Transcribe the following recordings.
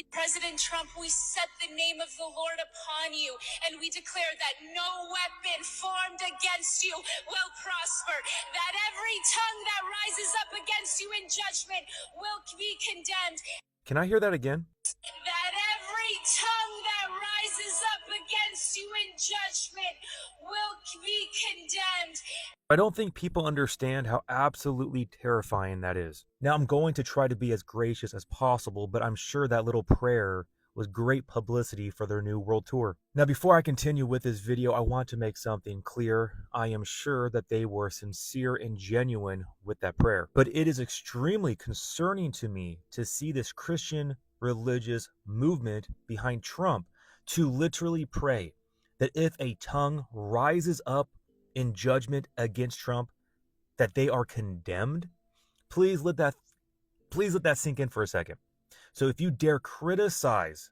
President Trump, we set the name of the Lord upon you, and we declare that no weapon formed against you will prosper, that every tongue that rises up against you in judgment will be condemned. Can I hear that again? That every tongue that rises up against you in judgment will be condemned. I don't think people understand how absolutely terrifying that is. Now, I'm going to try to be as gracious as possible, but I'm sure that little prayer was great publicity for their new world tour. Now, before I continue with this video, I want to make something clear. I am sure that they were sincere and genuine with that prayer, but it is extremely concerning to me to see this Christian religious movement behind Trump to literally pray that if a tongue rises up in judgment against Trump, that they are condemned. Please let that sink in for a second. So if you dare criticize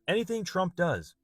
anything Trump does,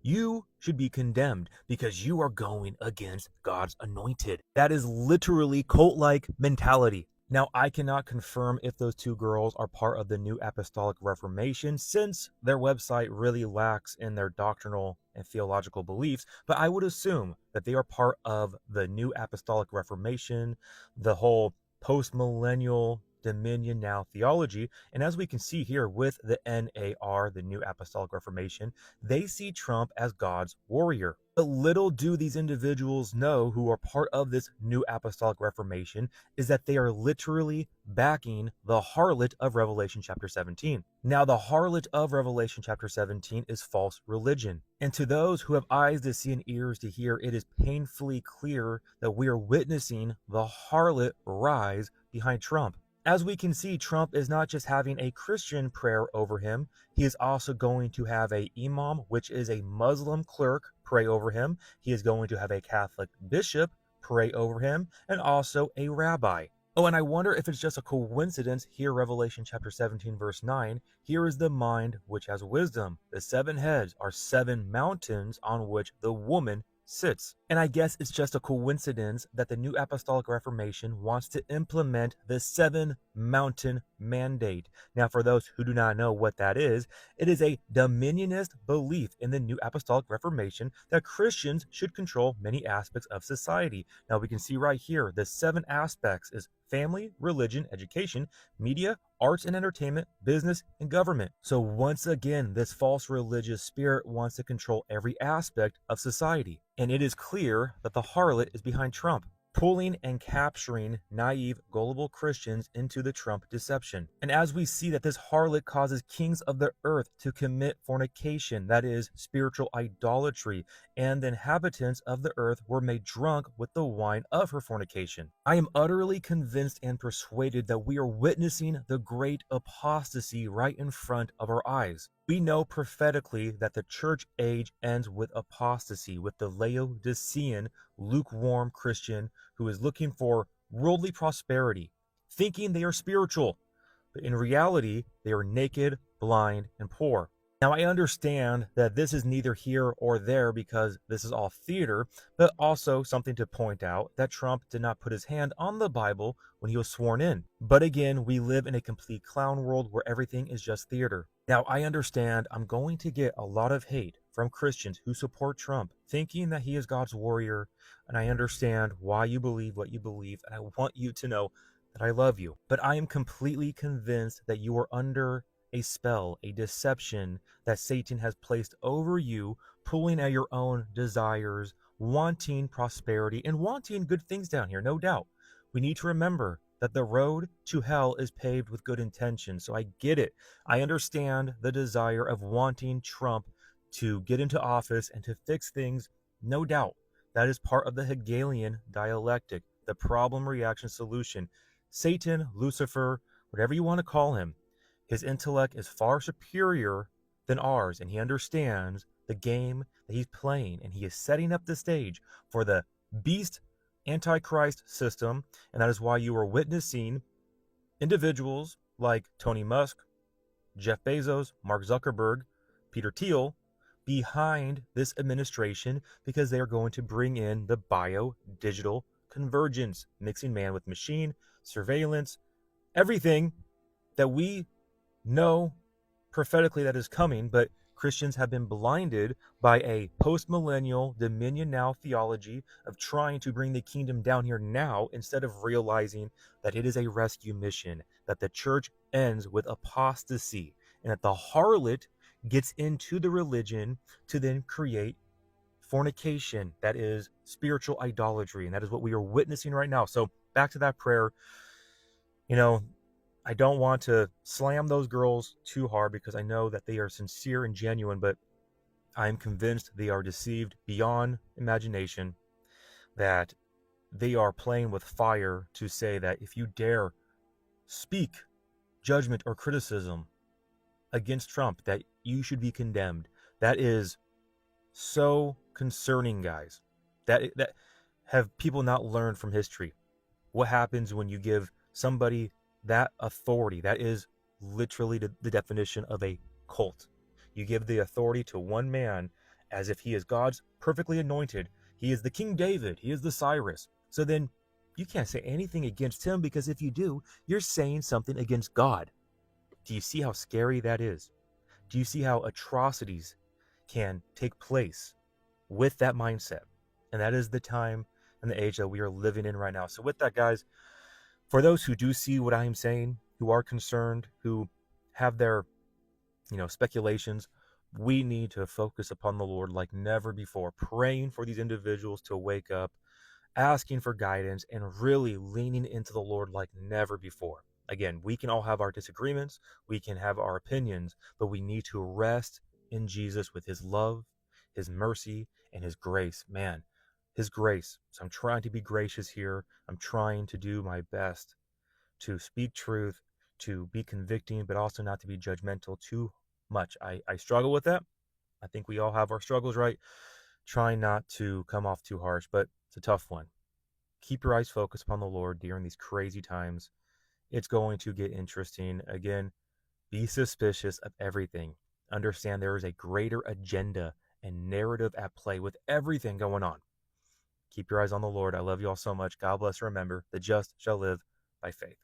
you should be condemned because you are going against God's anointed. That is literally cult-like mentality. Now, I cannot confirm if those two girls are part of the New Apostolic Reformation, since their website really lacks in their doctrinal and theological beliefs, but I would assume that they are part of the New Apostolic Reformation, the whole post-millennial dominion now theology. And as we can see here with the NAR, the New Apostolic Reformation, they see Trump as God's warrior. But little do these individuals know who are part of this New Apostolic Reformation is that they are literally backing the harlot of Revelation chapter 17. Now, the harlot of Revelation chapter 17 is false religion. And to those who have eyes to see and ears to hear, it is painfully clear that we are witnessing the harlot rise behind Trump. As we can see, Trump is not just having a Christian prayer over him, he is also going to have a imam, which is a Muslim clerk, pray over him. He is going to have a Catholic bishop pray over him, and also a rabbi. Oh, and I wonder if it's just a coincidence here, Revelation chapter 17, verse 9, here is the mind which has wisdom. The 7 heads are 7 mountains on which the woman sits. And I guess it's just a coincidence that the New Apostolic Reformation wants to implement the 7 mountain mandate. Now, for those who do not know what that is, it is a dominionist belief in the New Apostolic Reformation that Christians should control many aspects of society. Now, we can see right here, the 7 aspects is family, religion, education, media, arts and entertainment, business, and government. So once again, this false religious spirit wants to control every aspect of society. And it is clear that the harlot is behind Trump, pulling and capturing naive, gullible Christians into the Trump deception. And as we see that this harlot causes kings of the earth to commit fornication, that is, spiritual idolatry, and the inhabitants of the earth were made drunk with the wine of her fornication. I am utterly convinced and persuaded that we are witnessing the great apostasy right in front of our eyes. We know prophetically that the church age ends with apostasy, with the Laodicean, lukewarm Christian who is looking for worldly prosperity, thinking they are spiritual, but in reality, they are naked, blind, and poor. Now, I understand that this is neither here or there because this is all theater, but also something to point out that Trump did not put his hand on the Bible when he was sworn in. But again, we live in a complete clown world where everything is just theater. Now, I understand I'm going to get a lot of hate from Christians who support Trump, thinking that he is God's warrior, and I understand why you believe what you believe, and I want you to know that I love you. But I am completely convinced that you are under a spell, a deception that Satan has placed over you, pulling at your own desires, wanting prosperity, and wanting good things down here, no doubt. We need to remember that the road to hell is paved with good intentions. So I get it. I understand the desire of wanting Trump to get into office and to fix things, no doubt. That is part of the Hegelian dialectic, the problem, reaction, solution. Satan, Lucifer, whatever you want to call him, his intellect is far superior than ours, and he understands the game that he's playing, and he is setting up the stage for the beast antichrist system, and that is why you are witnessing individuals like Tony Musk, Jeff Bezos, Mark Zuckerberg, Peter Thiel behind this administration, because they are going to bring in the bio-digital convergence, mixing man with machine, surveillance, everything that we know prophetically that is coming, but Christians have been blinded by a post-millennial dominion now theology of trying to bring the kingdom down here now instead of realizing that it is a rescue mission, that the church ends with apostasy, and that the harlot gets into the religion to then create fornication, that is spiritual idolatry, and that is what we are witnessing right now. So back to that prayer, you know, I don't want to slam those girls too hard because I know that they are sincere and genuine, but I am convinced they are deceived beyond imagination, that they are playing with fire to say that if you dare speak judgment or criticism against Trump, that you should be condemned. That is so concerning, guys. That have people not learned from history? What happens when you give somebody that authority? That is literally the definition of a cult. You give the authority to one man as if he is God's perfectly anointed. He is the King David. He is the Cyrus. So then you can't say anything against him, because if you do, you're saying something against God. Do you see how scary that is? Do you see how atrocities can take place with that mindset? And that is the time and the age that we are living in right now. So with that, guys, for those who do see what I am saying, who are concerned, who have their, speculations, we need to focus upon the Lord like never before, praying for these individuals to wake up, asking for guidance, and really leaning into the Lord like never before. Again, we can all have our disagreements, we can have our opinions, but we need to rest in Jesus with his love, his mercy, and his grace. Man, his grace. So I'm trying to be gracious here. I'm trying to do my best to speak truth, to be convicting, but also not to be judgmental too much. I struggle with that. I think we all have our struggles, right? Trying not to come off too harsh, but it's a tough one. Keep your eyes focused upon the Lord during these crazy times. It's going to get interesting. Again, be suspicious of everything. Understand there is a greater agenda and narrative at play with everything going on. Keep your eyes on the Lord. I love you all so much. God bless. Remember, the just shall live by faith.